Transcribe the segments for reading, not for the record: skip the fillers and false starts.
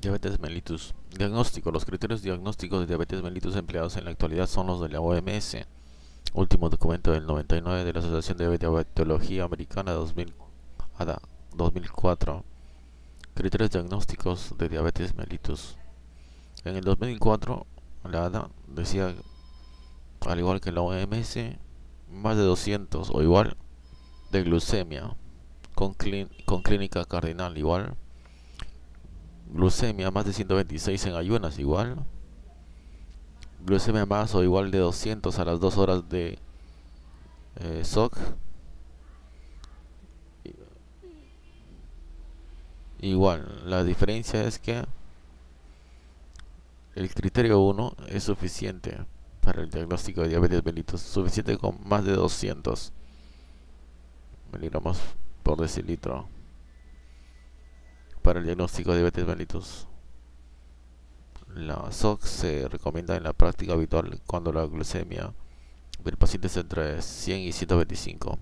Diabetes mellitus. Diagnóstico. Los criterios diagnósticos de diabetes mellitus empleados en la actualidad son los de la OMS, último documento del 99 de la Asociación de Diabetología Americana 2000, ADA 2004. Criterios diagnósticos de diabetes mellitus. En el 2004, la ADA decía, al igual que la OMS, más de 200 o igual de glucemia con clínica cardinal igual, glucemia más de 126 en ayunas igual, glucemia más o igual de 200 a las 2 horas de SOC igual. La diferencia es que el criterio 1 es suficiente para el diagnóstico de diabetes mellitus, suficiente con más de 200 miligramos por decilitro para el diagnóstico de diabetes mellitus. La SOC se recomienda en la práctica habitual cuando la glucemia del paciente es entre 100 y 125.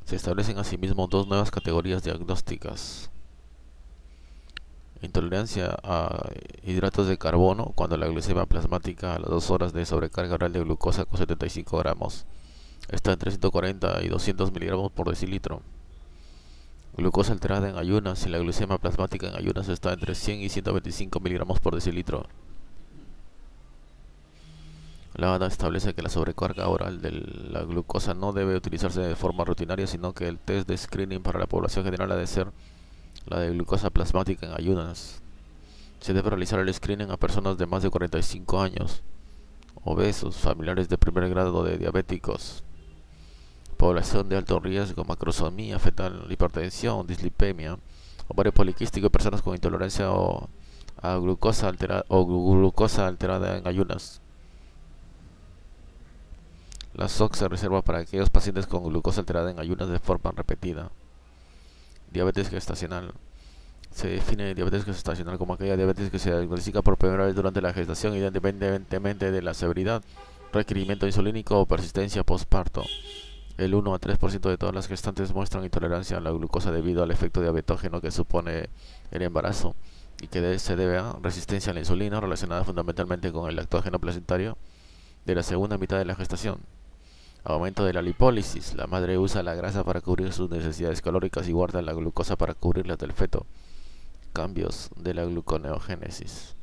Se establecen asimismo dos nuevas categorías diagnósticas: intolerancia a hidratos de carbono, cuando la glucemia plasmática a las 2 horas de sobrecarga oral de glucosa con 75 gramos está entre 140 y 200 miligramos por decilitro. Glucosa alterada en ayunas, si la glucemia plasmática en ayunas está entre 100 y 125 miligramos por decilitro. La ADA establece que la sobrecarga oral de la glucosa no debe utilizarse de forma rutinaria, sino que el test de screening para la población general ha de ser la de glucosa plasmática en ayunas. Se debe realizar el screening a personas de más de 45 años, obesos, familiares de primer grado de diabéticos, población de alto riesgo, macrosomía fetal, hipertensión, dislipemia, ovario poliquístico y personas con intolerancia a glucosa alterada en ayunas. La SOC se reserva para aquellos pacientes con glucosa alterada en ayunas de forma repetida. Diabetes gestacional. Se define diabetes gestacional como aquella diabetes que se diagnostica por primera vez durante la gestación, independientemente de la severidad, requerimiento insulínico o persistencia postparto. El 1 a 3% de todas las gestantes muestran intolerancia a la glucosa debido al efecto diabetógeno que supone el embarazo y que se debe a resistencia a la insulina relacionada fundamentalmente con el lactógeno placentario de la segunda mitad de la gestación. Aumento de la lipólisis. La madre usa la grasa para cubrir sus necesidades calóricas y guarda la glucosa para cubrirlas del feto. Cambios de la gluconeogénesis.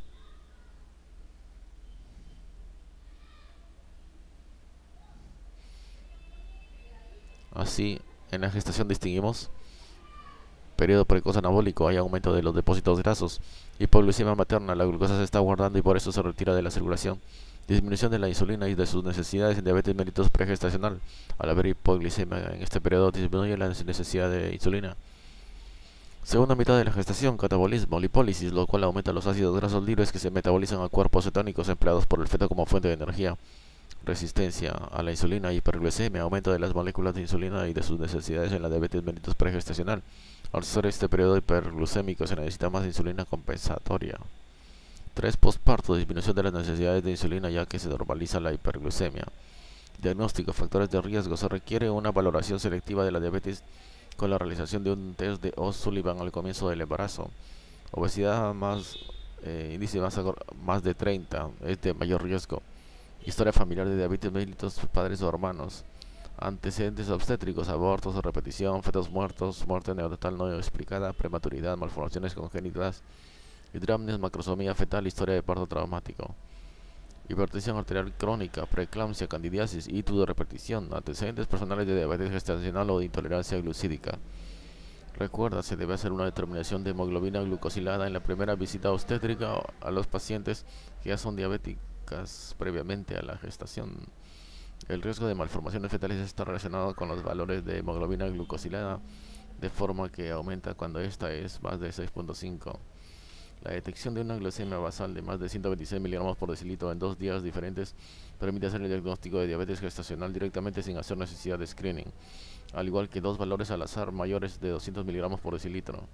Así, en la gestación distinguimos periodo precoz anabólico, hay aumento de los depósitos grasos. Hipoglucemia materna, la glucosa se está guardando y por eso se retira de la circulación. Disminución de la insulina y de sus necesidades en diabetes mellitus pregestacional. Al haber hipoglicemia en este periodo disminuye la necesidad de insulina. Segunda mitad de la gestación, catabolismo, lipólisis, lo cual aumenta los ácidos grasos libres que se metabolizan a cuerpos cetónicos empleados por el feto como fuente de energía. Resistencia a la insulina, hiperglucemia, aumento de las moléculas de insulina y de sus necesidades en la diabetes mellitus pregestacional. Al ser este periodo hiperglucémico se necesita más insulina compensatoria. 3. Postparto, disminución de las necesidades de insulina ya que se normaliza la hiperglucemia. Diagnóstico, factores de riesgo. Se requiere una valoración selectiva de la diabetes con la realización de un test de O'Sullivan al comienzo del embarazo. Obesidad índice más de 30 es de mayor riesgo. Historia familiar de diabetes mellitus, padres o hermanos. Antecedentes obstétricos, abortos o repetición, fetos muertos, muerte neonatal no explicada, prematuridad, malformaciones congénitas, hidramnios, macrosomía fetal, historia de parto traumático. Hipertensión arterial crónica, preeclampsia, candidiasis, ictus de repetición, antecedentes personales de diabetes gestacional o de intolerancia glucídica. Recuerda, se debe hacer una determinación de hemoglobina glucosilada en la primera visita obstétrica a los pacientes que ya son diabéticas previamente a la gestación. El riesgo de malformaciones fetales está relacionado con los valores de hemoglobina glucosilada, de forma que aumenta cuando esta es más de 6.5. La detección de una glucemia basal de más de 126 miligramos por decilitro en 2 días diferentes permite hacer el diagnóstico de diabetes gestacional directamente sin hacer necesidad de screening, al igual que 2 valores al azar mayores de 200 miligramos por decilitro.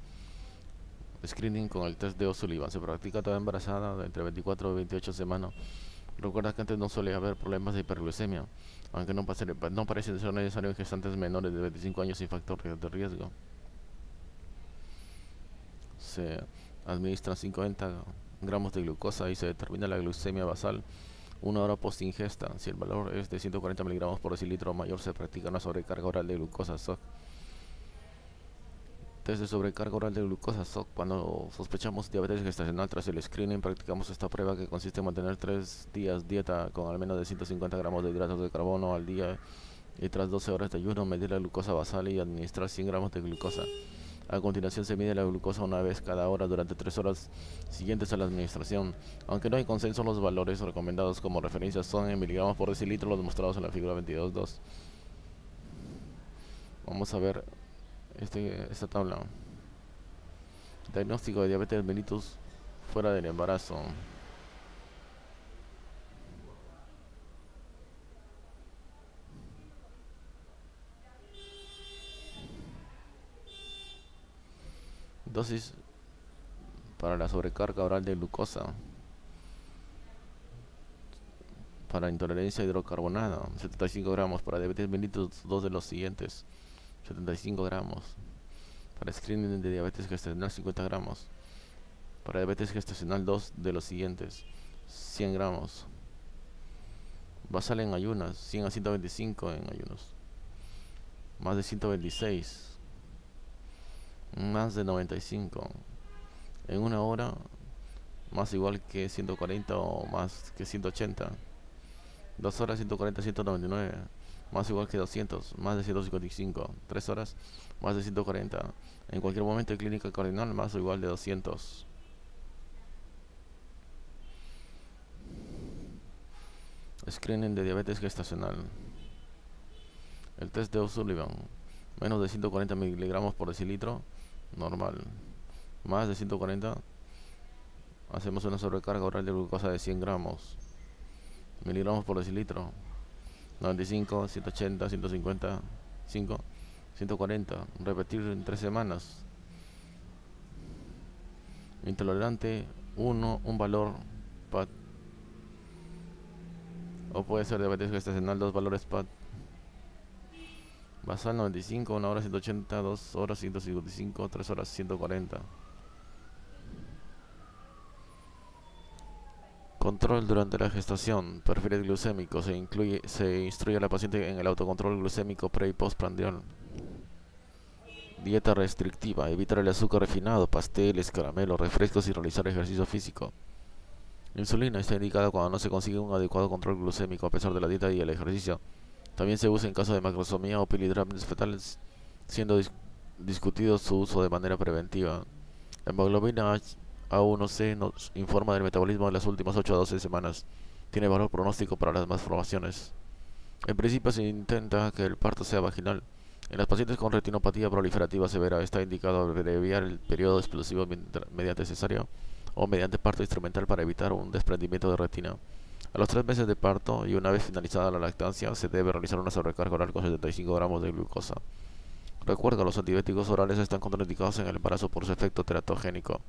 Screening con el test de O'Sullivan se practica toda embarazada de entre 24 y 28 semanas. Recuerda que antes no suele haber problemas de hiperglucemia, aunque no parece ser necesario en gestantes menores de 25 años sin factor de riesgo. se administran 50 gramos de glucosa y se determina la glucemia basal 1 hora post ingesta. Si el valor es de 140 miligramos por decilitro o mayor, se practica una sobrecarga oral de glucosa SOC. Test de sobrecarga oral de glucosa SOC. Cuando sospechamos diabetes gestacional tras el screening, practicamos esta prueba que consiste en mantener 3 días dieta con al menos de 150 gramos de hidratos de carbono al día y tras 12 horas de ayuno medir la glucosa basal y administrar 100 gramos de glucosa. A continuación se mide la glucosa una vez cada hora durante 3 horas siguientes a la administración. Aunque no hay consenso, los valores recomendados como referencia son en miligramos por decilitro, los mostrados en la figura 22.2. Vamos a ver esta tabla. Diagnóstico de diabetes mellitus fuera del embarazo. Dosis para la sobrecarga oral de glucosa. Para intolerancia a hidrocarbonato, 75 gramos. Para diabetes mellitus, 2 de los siguientes, 75 gramos. Para screening de diabetes gestacional, 50 gramos. Para diabetes gestacional, 2 de los siguientes, 100 gramos. Basal en ayunas, 100 a 125 en ayunos. Más de 126. Más de 95. En 1 hora, más igual que 140 o más que 180. 2 horas, 140, 199. Más igual que 200, más de 155. 3 horas, más de 140. En cualquier momento de clínica cardinal, más o igual de 200. Screening de diabetes gestacional. El test de O'Sullivan. Menos de 140 miligramos por decilitro, normal. Más de 140, hacemos una sobrecarga oral de glucosa de 100 gramos. Miligramos por decilitro. 95, 180, 155, 140. Repetir en 3 semanas. Intolerante 1, un valor PAT. O puede ser diabetes gestacional, 2 valores PAT. Basal 95, 1 hora 180, 2 horas 155, 3 horas 140. Control durante la gestación. Perfiles glucémicos. Se instruye a la paciente en el autocontrol glucémico pre y postprandial. Dieta restrictiva. Evitar el azúcar refinado, pasteles, caramelos, refrescos y realizar ejercicio físico. Insulina está indicada cuando no se consigue un adecuado control glucémico a pesar de la dieta y el ejercicio. También se usa en caso de macrosomía o pilidramias fetales, siendo discutido su uso de manera preventiva. La hemoglobina A1C nos informa del metabolismo de las últimas 8 a 12 semanas. Tiene valor pronóstico para las malformaciones. En principio se intenta que el parto sea vaginal. En las pacientes con retinopatía proliferativa severa está indicado abreviar el periodo explosivo mediante cesárea o mediante parto instrumental para evitar un desprendimiento de retina. A los 3 meses de parto y una vez finalizada la lactancia se debe realizar una sobrecarga oral con 75 gramos de glucosa. Recuerda, los antibióticos orales están contraindicados en el embarazo por su efecto teratogénico.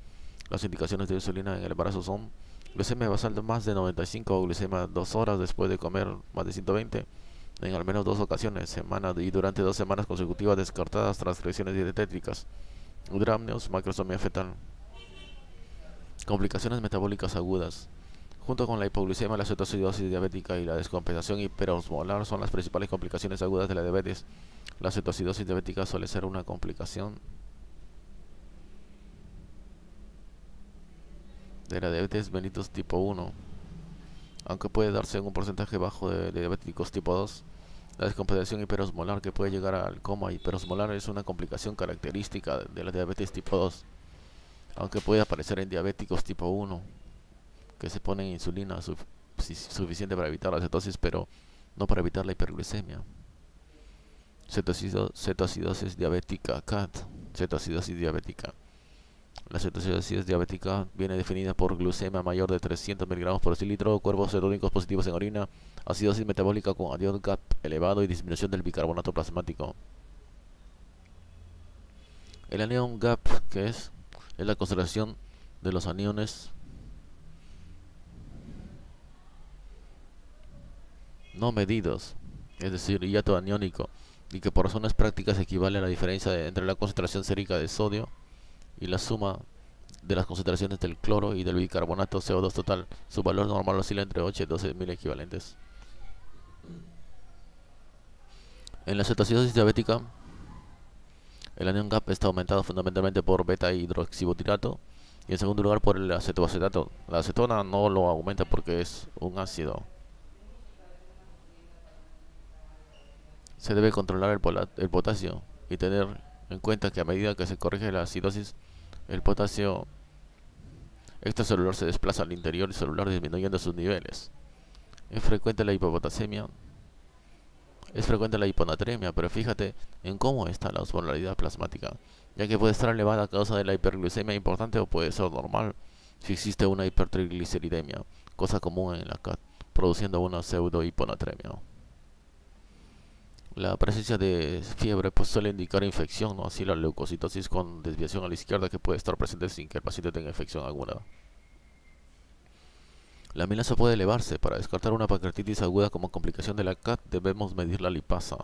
Las indicaciones de insulina en el embarazo son glucemia basal de más de 95 o glucemia 2 horas después de comer más de 120 en al menos 2 ocasiones, semana y durante 2 semanas consecutivas descartadas transgresiones dietéticas, hidramnios, macrosomía fetal. Complicaciones metabólicas agudas. Junto con la hipoglucemia, la cetoacidosis diabética y la descompensación hiperosmolar son las principales complicaciones agudas de la diabetes. La cetoacidosis diabética suele ser una complicación de la diabetes mellitus tipo 1, aunque puede darse en un porcentaje bajo de diabéticos tipo 2. La descompensación hiperosmolar, que puede llegar al coma hiperosmolar, es una complicación característica de la diabetes tipo 2, aunque puede aparecer en diabéticos tipo 1 que se ponen insulina suficiente para evitar la cetosis, pero no para evitar la hiperglucemia. Cetoacidosis diabética, CAD. Cetoacidosis diabética. La cetoacidosis diabética viene definida por glucemia mayor de 300 miligramos por decilitro, cuerpos cetónicos positivos en orina, acidosis metabólica con anión GAP elevado y disminución del bicarbonato plasmático. El anión GAP, que es la concentración de los aniones no medidos, es decir, hiato aniónico, y que por razones prácticas equivale a la diferencia entre la concentración sérica de sodio y la suma de las concentraciones del cloro y del bicarbonato CO2 total. Su valor normal oscila entre 8 y 12.000 equivalentes. En la cetoacidosis diabética, el anión GAP está aumentado fundamentalmente por beta-hidroxibutirato y en segundo lugar por el acetoacetato. La acetona no lo aumenta porque es un ácido. Se debe controlar el potasio y tener en cuenta que a medida que se corrige la acidosis, el potasio extracelular se desplaza al interior celular disminuyendo sus niveles. Es frecuente la hipopotasemia. Es frecuente la hiponatremia, pero fíjate en cómo está la osmolaridad plasmática, ya que puede estar elevada a causa de la hiperglucemia importante o puede ser normal si existe una hipertrigliceridemia, cosa común en la CAT, produciendo una pseudo-hiponatremia. La presencia de fiebre suele indicar infección, ¿no? Así la leucocitosis con desviación a la izquierda que puede estar presente sin que el paciente tenga infección alguna. La amilasa puede elevarse. Para descartar una pancreatitis aguda como complicación de la CAT debemos medir la lipasa.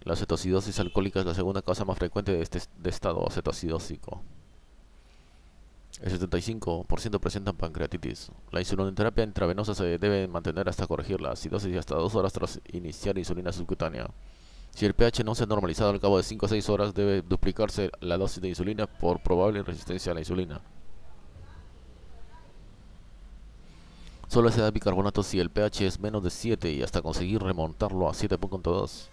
La cetoacidosis alcohólica es la segunda causa más frecuente de estado acetoacidósico. El 75% presentan pancreatitis. La insulinoterapia intravenosa se debe mantener hasta corregir la acidosis y hasta 2 horas tras iniciar insulina subcutánea. Si el pH no se ha normalizado al cabo de 5 a 6 horas, debe duplicarse la dosis de insulina por probable resistencia a la insulina. Solo se da bicarbonato si el pH es menos de 7 y hasta conseguir remontarlo a 7.2.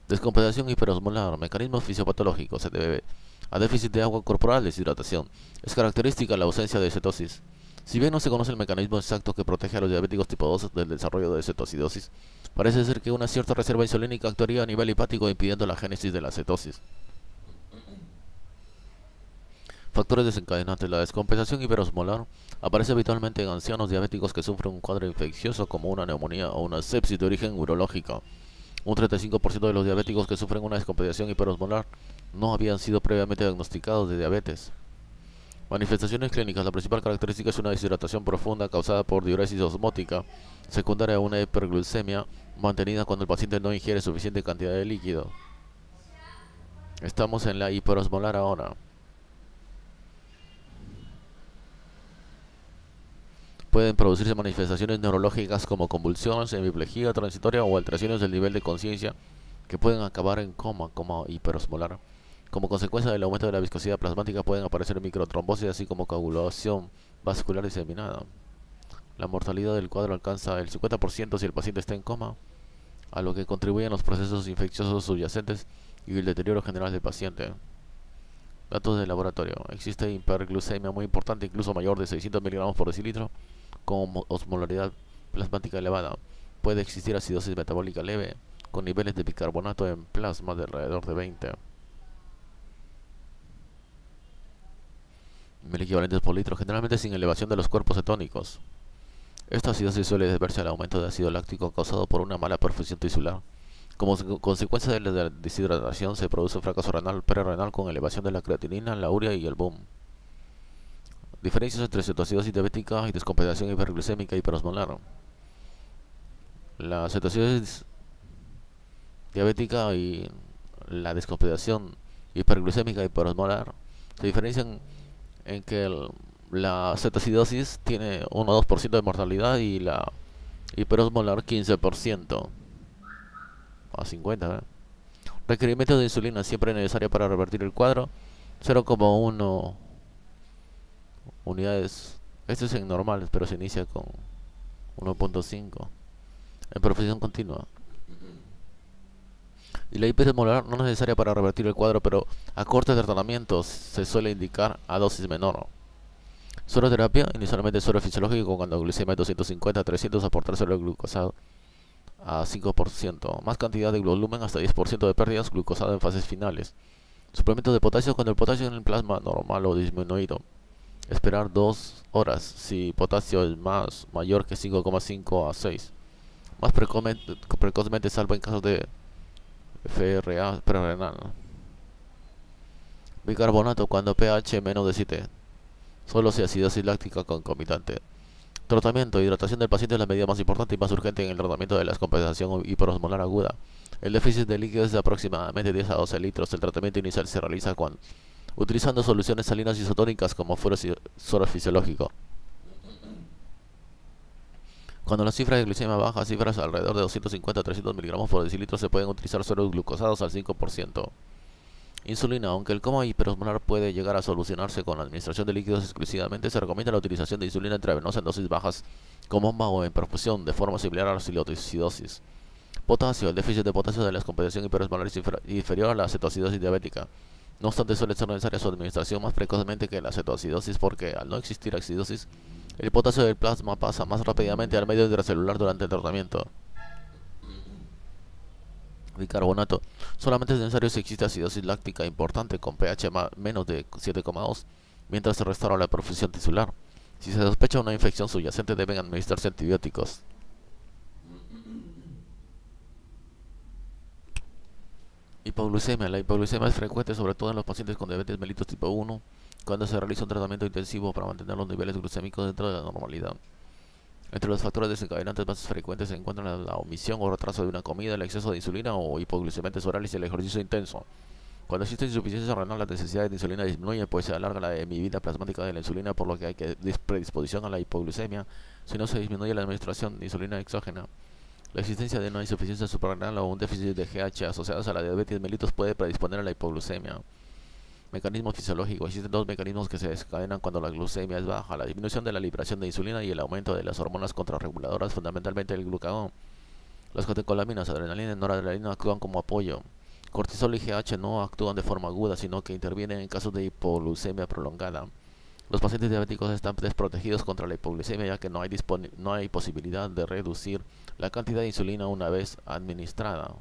Descompensación hiperosmolar, mecanismos fisiopatológicos, se debe a déficit de agua corporal, deshidratación. Es característica la ausencia de cetosis. Si bien no se conoce el mecanismo exacto que protege a los diabéticos tipo 2 del desarrollo de cetoacidosis, parece ser que una cierta reserva insulínica actuaría a nivel hepático impidiendo la génesis de la cetosis. Factores desencadenantes. La descompensación hiperosmolar aparece habitualmente en ancianos diabéticos que sufren un cuadro infeccioso como una neumonía o una sepsis de origen urológica. Un 35% de los diabéticos que sufren una descompensación hiperosmolar no habían sido previamente diagnosticados de diabetes. Manifestaciones clínicas. La principal característica es una deshidratación profunda causada por diuresis osmótica, secundaria a una hiperglucemia mantenida cuando el paciente no ingiere suficiente cantidad de líquido. Estamos en la hiperosmolar ahora. Pueden producirse manifestaciones neurológicas como convulsiones, hemiplegia transitoria o alteraciones del nivel de conciencia que pueden acabar en coma como hiperosmolar. Como consecuencia del aumento de la viscosidad plasmática pueden aparecer microtrombosis así como coagulación vascular diseminada. La mortalidad del cuadro alcanza el 50% si el paciente está en coma, a lo que contribuyen los procesos infecciosos subyacentes y el deterioro general del paciente. Datos del laboratorio. Existe hiperglucemia muy importante, incluso mayor de 600 mg por decilitro, con osmolaridad plasmática elevada. Puede existir acidosis metabólica leve, con niveles de bicarbonato en plasma de alrededor de 20 mil equivalentes por litro, generalmente sin elevación de los cuerpos cetónicos. Esta acidosis suele deberse al aumento de ácido láctico causado por una mala perfusión tisular. Como consecuencia de la deshidratación se produce un fracaso renal prerrenal con elevación de la creatinina, la urea y el BUM. Diferencias entre cetoacidosis diabética y descompensación hiperglucémica hiperosmolar. La cetoacidosis diabética y la descompensación hiperglucémica hiperosmolar se diferencian en que la cetoacidosis tiene 1 o 2% de mortalidad y la hiperosmolar 15% a 50. Requerimiento de insulina siempre necesaria para revertir el cuadro, 0,1 unidades. Esto es en normales, pero se inicia con 1.5 en perfusión continua. Y la hiperosmolar no es necesaria para revertir el cuadro, pero a corte de tratamiento se suele indicar a dosis menor. Sueroterapia, inicialmente suero fisiológico cuando glucemia es 250 a 300, aportar suero glucosado a 5%, más cantidad de volumen hasta 10% de pérdidas glucosado en fases finales. Suplemento de potasio cuando el potasio en el plasma normal o disminuido. Esperar 2 horas si potasio es mayor que 5,5 a 6. Más precozmente, salvo en casos de FRA prerrenal. Bicarbonato cuando pH menos de 7. Solo si acidosis láctica concomitante. Tratamiento. Hidratación del paciente es la medida más importante y más urgente en el tratamiento de la descompensación hiperosmolar aguda. El déficit de líquido es de aproximadamente 10 a 12 litros. El tratamiento inicial se realiza con utilizando soluciones salinas isotónicas como suero fisiológico. Cuando la cifra de glicemia baja a cifras alrededor de 250 a 300 miligramos por decilitro, se pueden utilizar sueros glucosados al 5%. Insulina. Aunque el coma hiperosmolar puede llegar a solucionarse con la administración de líquidos exclusivamente, se recomienda la utilización de insulina intravenosa en dosis bajas con bomba o en perfusión, de forma similar a la silocidosis. Potasio. El déficit de potasio de la descompensación hiperosmolar es inferior a la cetoacidosis diabética. No obstante, suele ser necesaria su administración más precozmente que la cetoacidosis porque, al no existir acidosis, el potasio del plasma pasa más rápidamente al medio intracelular durante el tratamiento. Bicarbonato. Solamente es necesario si existe acidosis láctica importante con pH menos de 7,2 mientras se restaura la perfusión tisular. Si se sospecha una infección subyacente, deben administrarse antibióticos. Hipoglucemia. La hipoglucemia es frecuente sobre todo en los pacientes con diabetes mellitus tipo 1 cuando se realiza un tratamiento intensivo para mantener los niveles glucémicos dentro de la normalidad. Entre los factores desencadenantes más frecuentes se encuentran la omisión o retraso de una comida, el exceso de insulina o hipoglucemias orales y el ejercicio intenso. Cuando existe insuficiencia renal, las necesidades de insulina disminuyen, pues se alarga la emibida plasmática de la insulina, por lo que hay predisposición a la hipoglucemia si no se disminuye la administración de insulina exógena. La existencia de una insuficiencia suprarrenal o un déficit de GH asociados a la diabetes mellitus puede predisponer a la hipoglucemia. Mecanismos fisiológicos. Existen dos mecanismos que se desencadenan cuando la glucemia es baja: la disminución de la liberación de insulina y el aumento de las hormonas contrarreguladoras, fundamentalmente el glucagón. Las catecolaminas, adrenalina y noradrenalina, actúan como apoyo. Cortisol y GH no actúan de forma aguda, sino que intervienen en casos de hipoglucemia prolongada. Los pacientes diabéticos están desprotegidos contra la hipoglucemia, ya que no hay posibilidad de reducir la cantidad de insulina una vez administrada.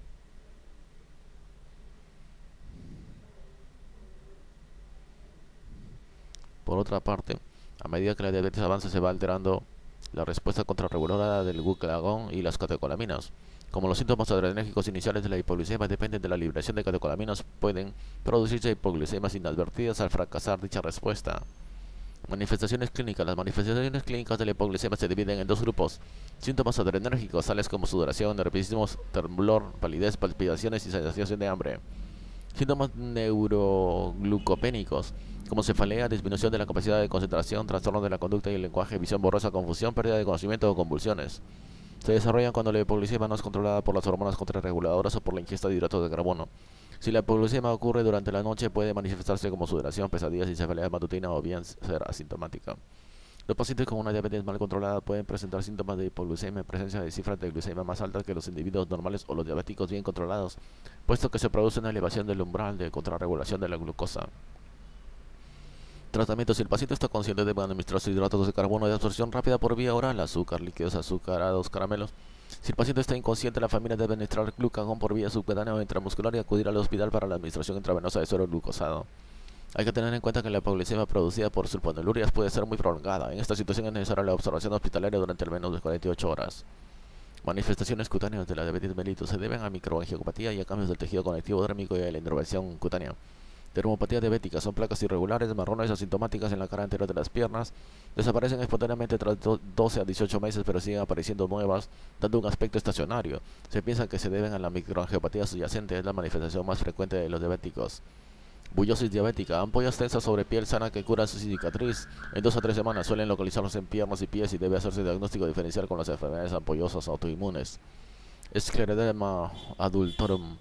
Por otra parte, a medida que la diabetes avanza, se va alterando la respuesta contrarregulada del glucagón y las catecolaminas. Como los síntomas adrenérgicos iniciales de la hipoglucemia dependen de la liberación de catecolaminas, pueden producirse hipoglucemias inadvertidas al fracasar dicha respuesta. Manifestaciones clínicas. Las manifestaciones clínicas de la hipoglucemia se dividen en dos grupos: síntomas adrenérgicos, tales como sudoración, nerviosismo, temblor, palidez, palpitaciones y sensación de hambre. Síntomas neuroglucopénicos, como cefalea, disminución de la capacidad de concentración, trastorno de la conducta y el lenguaje, visión borrosa, confusión, pérdida de conocimiento o convulsiones. Se desarrollan cuando la hipoglucemia no es controlada por las hormonas contrarreguladoras o por la ingesta de hidratos de carbono. Si la hipoglucemia ocurre durante la noche, puede manifestarse como sudoración, pesadillas y cefalea matutina, o bien ser asintomática. Los pacientes con una diabetes mal controlada pueden presentar síntomas de hipoglucemia en presencia de cifras de glucemia más altas que los individuos normales o los diabéticos bien controlados, puesto que se produce una elevación del umbral de contrarregulación de la glucosa. Tratamiento. Si el paciente está consciente, debe administrarse hidratos de carbono de absorción rápida por vía oral, azúcar, líquidos azucarados, caramelos. Si el paciente está inconsciente, la familia debe administrar glucagón por vía subcutánea o intramuscular y acudir al hospital para la administración intravenosa de suero glucosado. Hay que tener en cuenta que la hipoglucemia producida por sulfonilurias puede ser muy prolongada. En esta situación es necesaria la observación hospitalaria durante al menos 48 horas. Manifestaciones cutáneas de la diabetes mellitus se deben a microangiopatía y a cambios del tejido conectivo dérmico y a la innervación cutánea. Dermopatía diabética. Son placas irregulares, marrones, asintomáticas en la cara anterior de las piernas. Desaparecen espontáneamente tras 12 a 18 meses, pero siguen apareciendo nuevas, dando un aspecto estacionario. Se piensa que se deben a la microangiopatía subyacente, es la manifestación más frecuente de los diabéticos. Bullosis diabética. Ampollas tensas sobre piel sana que curan su cicatriz en 2 a 3 semanas. Suelen localizarse en piernas y pies y debe hacerse diagnóstico diferencial con las enfermedades ampollosas autoinmunes. Escleroderma adultorum.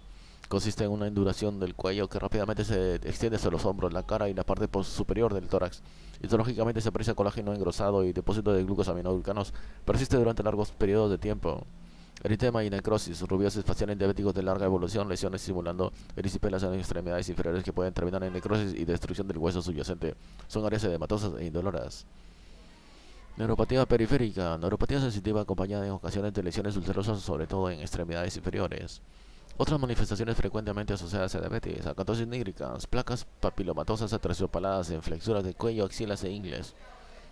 Consiste en una induración del cuello que rápidamente se extiende hacia los hombros, la cara y la parte superior del tórax. Histológicamente se aprecia colágeno engrosado y depósito de glucosaminoglutanos. Persiste durante largos periodos de tiempo. Eritema y necrosis. Rubiosis facial en diabéticos de larga evolución. Lesiones simulando erisipelas en las extremidades inferiores que pueden terminar en necrosis y destrucción del hueso subyacente. Son áreas edematosas e indoloras. Neuropatía periférica. Neuropatía sensitiva acompañada en ocasiones de lesiones ulcerosas, sobre todo en extremidades inferiores. Otras manifestaciones frecuentemente asociadas a diabetes: acatosis nígricas, placas papilomatosas aterciopaladas en flexuras de cuello, axilas e ingles.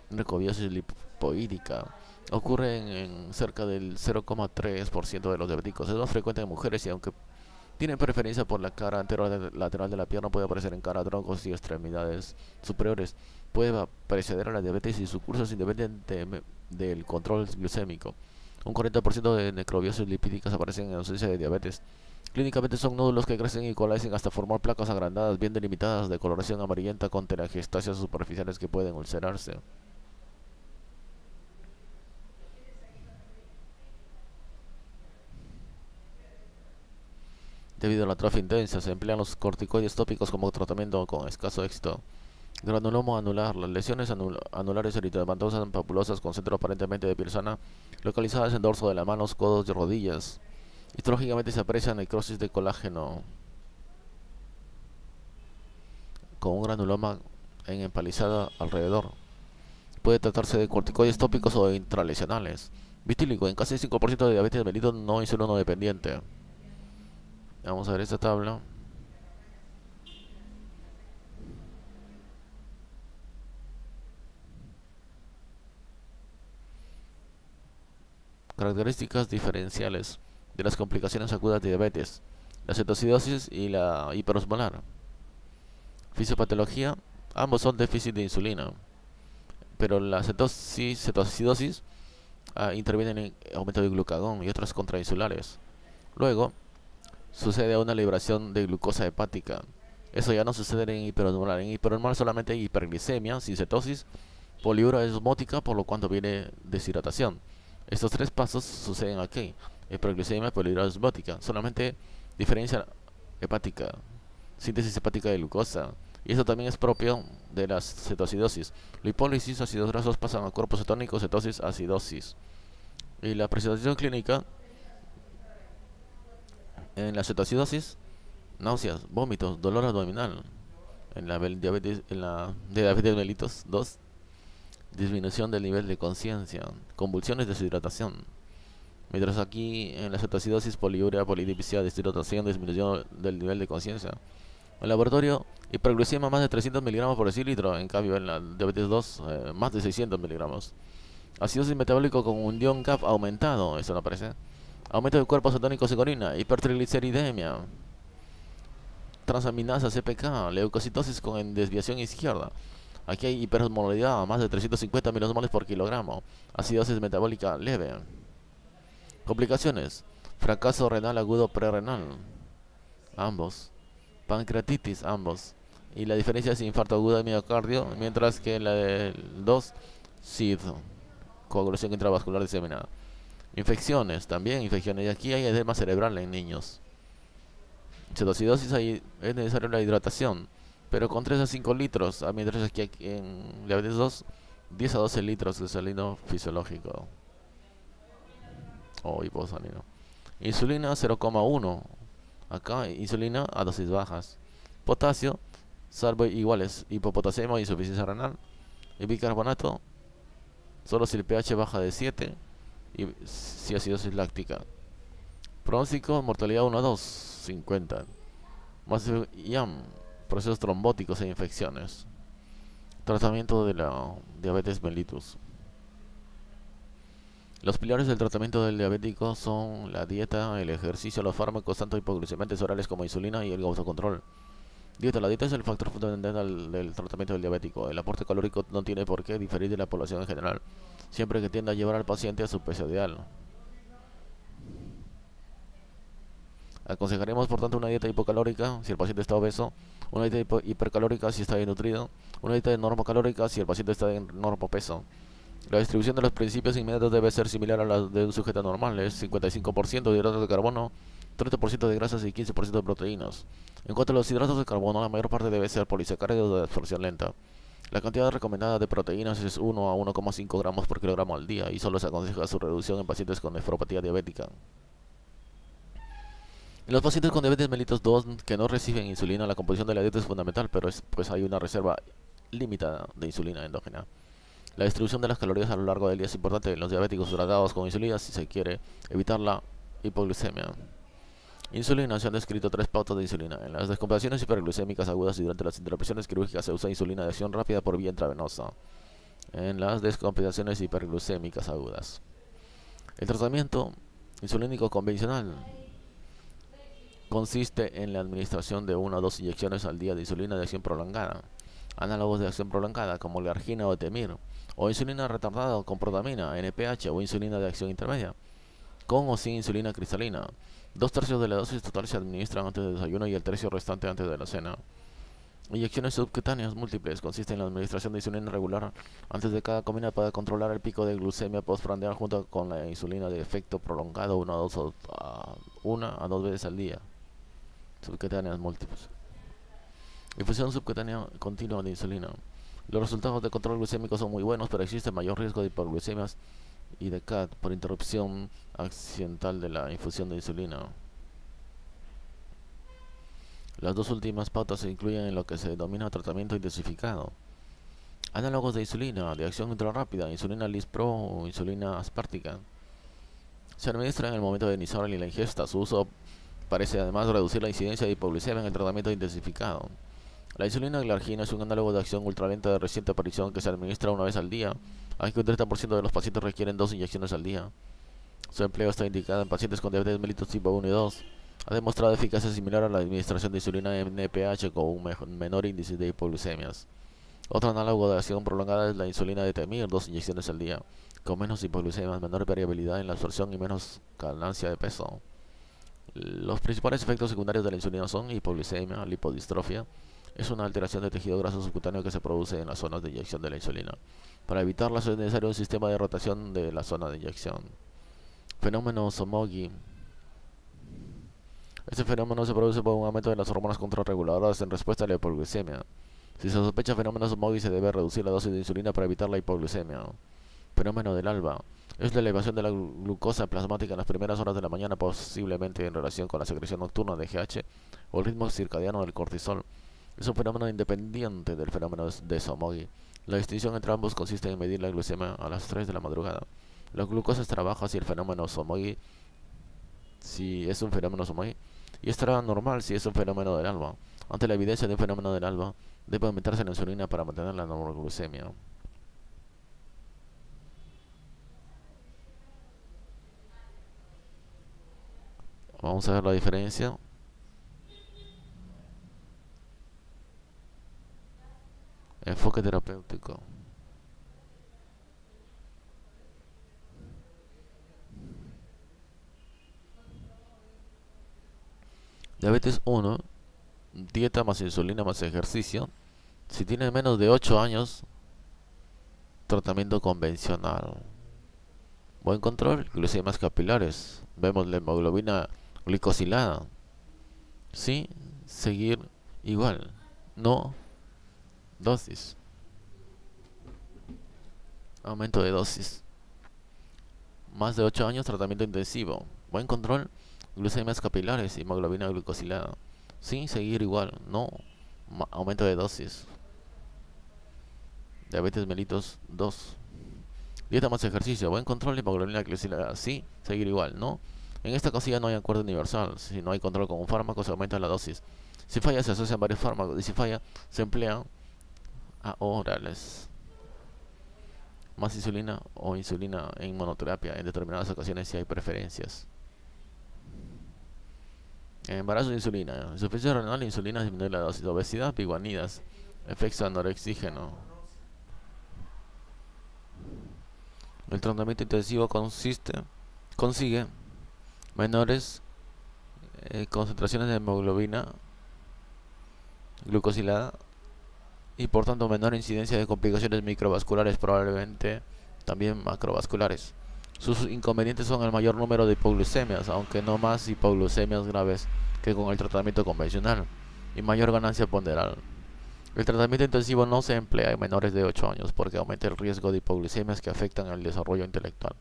Recobiosis lipoídica. Ocurre en cerca del 0,3% de los diabéticos. Es más frecuente en mujeres y, aunque tienen preferencia por la cara anterolateral de la pierna, puede aparecer en cara, troncos y extremidades superiores. Puede preceder a la diabetes y su curso es independiente del control glucémico. Un 40% de necrobiosis lipídicas aparecen en ausencia de diabetes. Clínicamente son nódulos que crecen y coalescen hasta formar placas agrandadas, bien delimitadas, de coloración amarillenta con telangiectasias superficiales que pueden ulcerarse. Debido a la atrofia intensa, se emplean los corticoides tópicos como tratamiento con escaso éxito. Granuloma anular. Las lesiones anulares eritematosas papulosas con centro aparentemente de piel sana, localizadas en dorso de las manos, codos y rodillas. Histológicamente se aprecia necrosis de colágeno con un granuloma en empalizada alrededor. Puede tratarse de corticoides tópicos o intralesionales. Vitílico. En casi 5% de diabetes mellitus no insulino dependiente. Vamos a ver esta tabla. Características diferenciales de las complicaciones agudas de diabetes: la cetoacidosis y la hiperosmolar. Fisiopatología: ambos son déficit de insulina, pero la cetoacidosis interviene en el aumento del glucagón y otras contrainsulares. Luego, sucede una liberación de glucosa hepática. Eso ya no sucede en hiperosmolar. En hiperosmolar solamente hay hiperglicemia, sin cetosis, poliuria osmótica, por lo cual viene deshidratación. Estos tres pasos suceden aquí: hiperglicemia, poliuria osmótica. Solamente diferencia hepática, síntesis hepática de glucosa. Y eso también es propio de la cetoacidosis. Lipólisis, ácidos grasos pasan a cuerpo cetónico, cetosis, acidosis. Y la presentación clínica: en la cetoacidosis, náuseas, vómitos, dolor abdominal. En la diabetes mellitus 2, disminución del nivel de conciencia, convulsiones, deshidratación. Mientras aquí en la cetoacidosis, poliuria, polidipsia, deshidratación, disminución del nivel de conciencia. En el laboratorio, hiperglucemia más de 300 miligramos por decilitro. En cambio en la diabetes 2, más de 600 miligramos. Acidosis metabólica con unión GAP aumentado, eso no aparece. Aumento de cuerpos cetónicos en orina, hipertrigliceridemia, transaminasa CPK, leucocitosis con desviación izquierda. Aquí hay hiperosmolaridad, más de 350 milimoles por kilogramo. Acidosis metabólica leve. Complicaciones: fracaso renal agudo prerrenal, ambos. Pancreatitis, ambos. Y la diferencia es infarto agudo de miocardio, mientras que la del 2, SID, coagulación intravascular diseminada. Infecciones, también infecciones. Y aquí hay edema cerebral en niños. Cetoacidosis, ahí es necesaria la hidratación, pero con 3 a 5 litros, mientras que aquí en diabetes 2, 10 a 12 litros de salino fisiológico o hiposalino. Insulina 0,1. Acá insulina a dosis bajas. Potasio, salvo iguales, hipopotasemia, insuficiencia renal. Y bicarbonato, solo si el pH baja de 7 y si acidosis láctica. Pronóstico: mortalidad 1 a 2, 50. Más IAM, procesos trombóticos e infecciones. Tratamiento de la diabetes mellitus. Los pilares del tratamiento del diabético son la dieta, el ejercicio, los fármacos, tanto hipoglucemiantes orales como insulina, y el autocontrol. Dieta. La dieta es el factor fundamental del tratamiento del diabético. El aporte calórico no tiene por qué diferir de la población en general, siempre que tienda a llevar al paciente a su peso ideal. Aconsejaremos por tanto una dieta hipocalórica si el paciente está obeso, una dieta hipercalórica si está desnutrido, una dieta de normocalórica si el paciente está en normopeso. La distribución de los principios inmediatos debe ser similar a la de un sujeto normal: es 55% de hidratos de carbono, 30% de grasas y 15% de proteínas. En cuanto a los hidratos de carbono, la mayor parte debe ser polisacáridos de absorción lenta. La cantidad recomendada de proteínas es 1 a 1,5 gramos por kilogramo al día, y solo se aconseja su reducción en pacientes con nefropatía diabética. En los pacientes con diabetes mellitus 2 que no reciben insulina, la composición de la dieta es fundamental, pero pues hay una reserva limitada de insulina endógena. La distribución de las calorías a lo largo del día es importante en los diabéticos tratados con insulina si se quiere evitar la hipoglucemia. Insulina: se han descrito 3 pautas de insulina. En las descompensaciones hiperglucémicas agudas y durante las intervenciones quirúrgicas se usa insulina de acción rápida por vía intravenosa. En las descompensaciones hiperglucémicas agudas. El tratamiento insulínico convencional consiste en la administración de 1 o 2 inyecciones al día de insulina de acción prolongada. Análogos de acción prolongada como la argina o etemir, o insulina retardada con protamina, NPH, o insulina de acción intermedia. con o sin insulina cristalina. 2/3 de la dosis total se administran antes del desayuno y el tercio restante antes de la cena. Inyecciones subcutáneas múltiples consisten en la administración de insulina regular antes de cada comida para controlar el pico de glucemia postprandial junto con la insulina de efecto prolongado 1 a 2 veces al día. Subcutáneas múltiples. Infusión subcutánea continua de insulina. Los resultados de control glucémico son muy buenos, pero existe mayor riesgo de hipoglucemias y de CAD por interrupción accidental de la infusión de insulina. Las dos últimas pautas se incluyen en lo que se denomina tratamiento intensificado. Análogos de insulina de acción ultrarrápida, insulina Lispro o insulina aspártica. Se administra en el momento de iniciar la ingesta. Su uso parece además reducir la incidencia de hipoglucemia en el tratamiento intensificado. La insulina glargina es un análogo de acción ultralenta de reciente aparición que se administra una vez al día, aunque un 30% de los pacientes requieren 2 inyecciones al día. Su empleo está indicado en pacientes con diabetes mellitus tipo 1 y 2. Ha demostrado eficacia similar a la administración de insulina NPH con un menor índice de hipoglucemias. Otro análogo de acción prolongada es la insulina de Temir, 2 inyecciones al día, con menos hipoglucemias, menor variabilidad en la absorción y menos ganancia de peso. Los principales efectos secundarios de la insulina son hipoglucemia, lipodistrofia. Es una alteración de tejido graso subcutáneo que se produce en las zonas de inyección de la insulina. Para evitarla es necesario un sistema de rotación de la zona de inyección. Fenómeno Somogyi. Este fenómeno se produce por un aumento de las hormonas contrarreguladoras en respuesta a la hipoglucemia. Si se sospecha fenómeno Somogyi, se debe reducir la dosis de insulina para evitar la hipoglucemia. Fenómeno del alba. Es la elevación de la glucosa plasmática en las primeras horas de la mañana, posiblemente en relación con la secreción nocturna de GH o el ritmo circadiano del cortisol. Es un fenómeno independiente del fenómeno de Somogyi. La distinción entre ambos consiste en medir la glucemia a las 3 de la madrugada. La glucosa estará baja si el fenómeno Somogyi, si es un fenómeno Somogyi, y estará normal si es un fenómeno del alba. Ante la evidencia de un fenómeno del alba, debe aumentarse la insulina para mantener la normoglucemia. Vamos a ver la diferencia. Enfoque terapéutico. Diabetes 1. Dieta más insulina más ejercicio. Si tiene menos de 8 años, tratamiento convencional. Buen control, glucemias capilares. Vemos la hemoglobina glicosilada. Sí, seguir igual. No, dosis. Aumento de dosis. Más de 8 años, tratamiento intensivo. Buen control, glucemias capilares, hemoglobina glicosilada. Sí, seguir igual. No, aumento de dosis. Diabetes mellitus 2. Dieta más ejercicio. Buen control, hemoglobina glicosilada. Sí, seguir igual. No. En esta casilla no hay acuerdo universal. Si no hay control con un fármaco, se aumenta la dosis. Si falla, se asocian varios fármacos. Y si falla, se emplean a orales. Más insulina o insulina en monoterapia. En determinadas ocasiones si hay preferencias. Embarazo de insulina. Insuficiencia renal, insulina disminuye la dosis. Obesidad, biguanidas. Efecto anorexígeno. El tratamiento intensivo consigue menores concentraciones de hemoglobina glucosilada y por tanto menor incidencia de complicaciones microvasculares, probablemente también macrovasculares. Sus inconvenientes son el mayor número de hipoglucemias, aunque no más hipoglucemias graves que con el tratamiento convencional, y mayor ganancia ponderal. El tratamiento intensivo no se emplea en menores de 8 años porque aumenta el riesgo de hipoglucemias que afectan al desarrollo intelectual.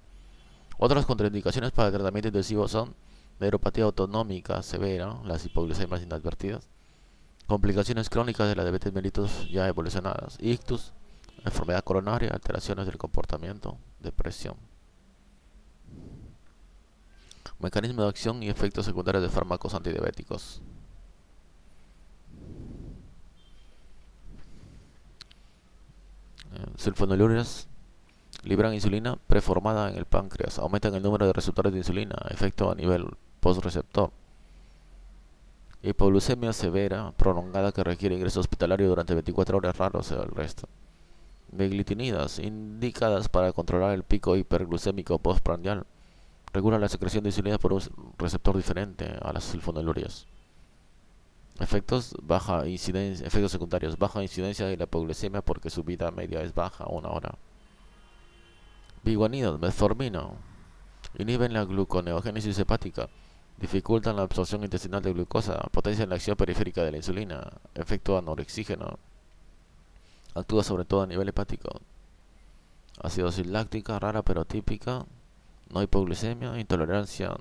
Otras contraindicaciones para el tratamiento intensivo son neuropatía autonómica severa, las hipoglucemias inadvertidas, complicaciones crónicas de la diabetes mellitus ya evolucionadas, ictus, enfermedad coronaria, alteraciones del comportamiento, depresión. Mecanismo de acción y efectos secundarios de fármacos antidiabéticos. Sulfonilureas liberan insulina preformada en el páncreas, aumentan el número de receptores de insulina, efecto a nivel postreceptor. Hipoglucemia severa prolongada que requiere ingreso hospitalario durante 24 horas, raro sea el resto. Meglitinidas indicadas para controlar el pico hiperglucémico postprandial, Regula la secreción de insulina por un receptor diferente a las sulfonilurias. Efectos secundarios: baja incidencia de la hipoglucemia porque su vida media es baja, 1 hora. Biguanidas, metformina, inhiben la gluconeogénesis hepática, dificultan la absorción intestinal de glucosa, potencian la acción periférica de la insulina, efecto anorexígeno, actúa sobre todo a nivel hepático. Acidosis láctica, rara pero típica, no hipoglucemia, intolerancia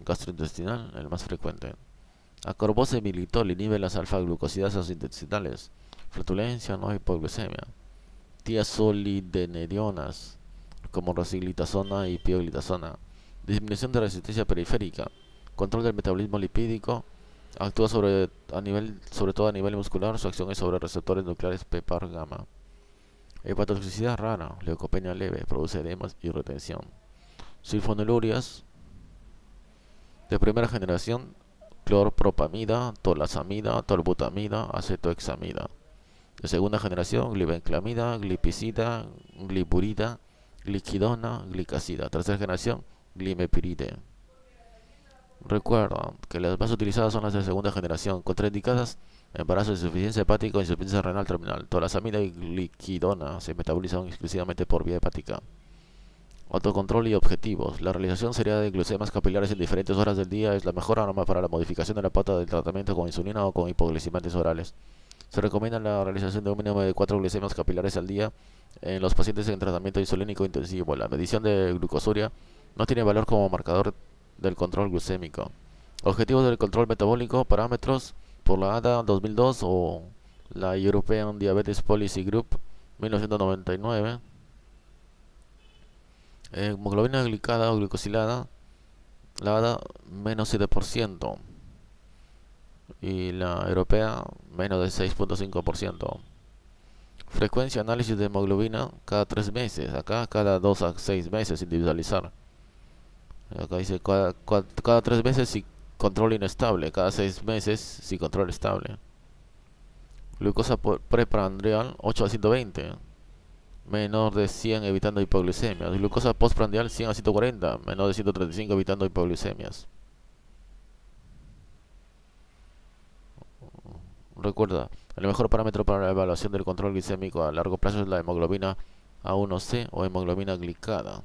gastrointestinal, el más frecuente. Acarbose-militol inhibe las alfa-glucosidasas intestinales, flatulencia, no hipoglucemia. Tiazolidenedionas, como rosiglitazona y pioglitazona, disminución de resistencia periférica, control del metabolismo lipídico, actúa sobre todo a nivel muscular, su acción es sobre receptores nucleares PPAR-gamma. Hepatotoxicidad rara, leucopenia leve, produce edemas y retención. Sulfonilurias de primera generación: clorpropamida, tolasamida, tolbutamida, acetohexamida. De segunda generación: glibenclamida, glipizida, glipurida, gliquidona, glicazida. Tercera generación: glimepiride. Recuerda que las más utilizadas son las de segunda generación, contraindicadas: embarazo, insuficiencia hepática o insuficiencia renal terminal. Tolasamida y gliquidona se metabolizan exclusivamente por vía hepática. Autocontrol y objetivos. La realización seriada de glucemas capilares en diferentes horas del día es la mejor arma para la modificación de la pauta del tratamiento con insulina o con hipoglucemiantes orales. Se recomienda la realización de un mínimo de 4 glucemas capilares al día en los pacientes en tratamiento insulínico intensivo. La medición de glucosuria no tiene valor como marcador del control glucémico. Objetivos del control metabólico: parámetros por la ADA 2002 o la European Diabetes Policy Group 1999. Hemoglobina glicada o glucosilada, la ADA menos 7% y la europea menos de 6.5%. Frecuencia análisis de hemoglobina cada 3 meses, acá cada 2 a 6 meses, individualizar. Acá dice cada 3 meses si control inestable, cada 6 meses si control estable. Glucosa preprandial 8 a 120, menor de 100 evitando hipoglucemias. Glucosa postprandial 100 a 140, menor de 135 evitando hipoglucemias. Recuerda, el mejor parámetro para la evaluación del control glicémico a largo plazo es la hemoglobina A1C o hemoglobina glicada.